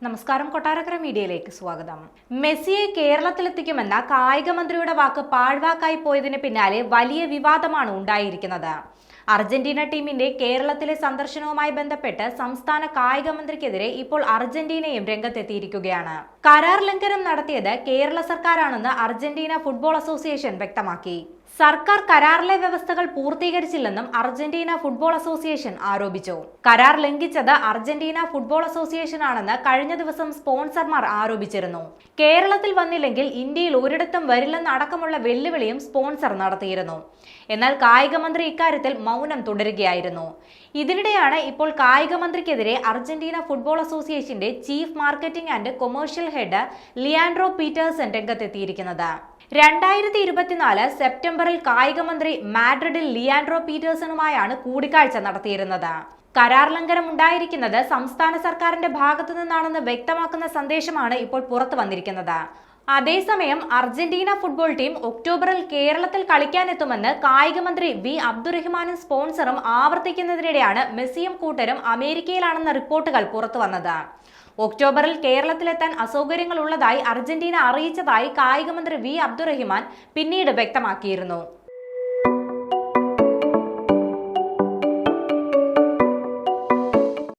നമസ്കാരം, കൊട്ടാരക്കര മീഡിയയിലേക്ക് സ്വാഗതം. മെസ്സിയെ കേരളത്തിലെത്തിക്കുമെന്ന കായിക മന്ത്രിയുടെ വാക്ക് പാഴ്വാക്കായി പോയതിന് പിന്നാലെ വലിയ വിവാദമാണ് ഉണ്ടായിരിക്കുന്നത്. അർജന്റീന ടീമിന്റെ കേരളത്തിലെ സന്ദർശനവുമായി ബന്ധപ്പെട്ട് സംസ്ഥാന കായിക മന്ത്രിക്കെതിരെ ഇപ്പോൾ അർജന്റീനയും രംഗത്തെത്തിയിരിക്കുകയാണ്. കരാർ ലംഘനം നടത്തിയത് കേരള സർക്കാരാണെന്ന് അർജന്റീന ഫുട്ബോൾ അസോസിയേഷൻ വ്യക്തമാക്കി. സർക്കാർ കരാറിലെ വ്യവസ്ഥകൾ പൂർത്തീകരിച്ചില്ലെന്നും അർജന്റീന ഫുട്ബോൾ അസോസിയേഷൻ ആരോപിച്ചു. കരാർ ലംഘിച്ചത് അർജന്റീന ഫുട്ബോൾ അസോസിയേഷൻ ആണെന്ന് കഴിഞ്ഞ ദിവസം സ്പോൺസർമാർ ആരോപിച്ചിരുന്നു. കേരളത്തിൽ വന്നില്ലെങ്കിൽ ഇന്ത്യയിൽ ഒരിടത്തും വരില്ലെന്ന് അടക്കമുള്ള വെല്ലുവിളിയും സ്പോൺസർ നടത്തിയിരുന്നു. എന്നാൽ കായിക മന്ത്രി ഇക്കാര്യത്തിൽ മൗനം തുടരുകയായിരുന്നു. ഇതിനിടെയാണ് ഇപ്പോൾ കായിക മന്ത്രിക്കെതിരെ അർജന്റീന ഫുട്ബോൾ അസോസിയേഷന്റെ chief marketing and commercial head Leandro Petersen രംഗത്തെത്തിയിരിക്കുന്നത്. 2024 സെപ്റ്റംബറിൽ കായിക മന്ത്രി മാഡ്രിഡിൽ ലിയാൻഡ്രോ പീറ്റേഴ്സണുമായാണ് കൂടിക്കാഴ്ച നടത്തിയിരുന്നത്. കരാർ ലംഘനം ഉണ്ടായിരിക്കുന്നത് സംസ്ഥാന സർക്കാരിന്റെ ഭാഗത്തു നിന്നാണെന്ന് വ്യക്തമാക്കുന്ന സന്ദേശമാണ് ഇപ്പോൾ പുറത്തു വന്നിരിക്കുന്നത്. അതേസമയം അർജന്റീന ഫുട്ബോൾ ടീം ഒക്ടോബറിൽ കേരളത്തിൽ കളിക്കാനെത്തുമെന്ന് കായിക മന്ത്രി വി അബ്ദുറഹിമാനും സ്പോൺസറും ആവർത്തിക്കുന്നതിനിടെയാണ് മെസ്സിയും കൂട്ടരും അമേരിക്കയിലാണെന്ന റിപ്പോർട്ടുകൾ പുറത്തു വന്നത്. ഒക്ടോബറിൽ കേരളത്തിലെത്താൻ അസൗകര്യങ്ങൾ ഉള്ളതായി അർജന്റീന അറിയിച്ചതായി കായിക മന്ത്രി വി അബ്ദുറഹിമാൻ പിന്നീട് വ്യക്തമാക്കിയിരുന്നു.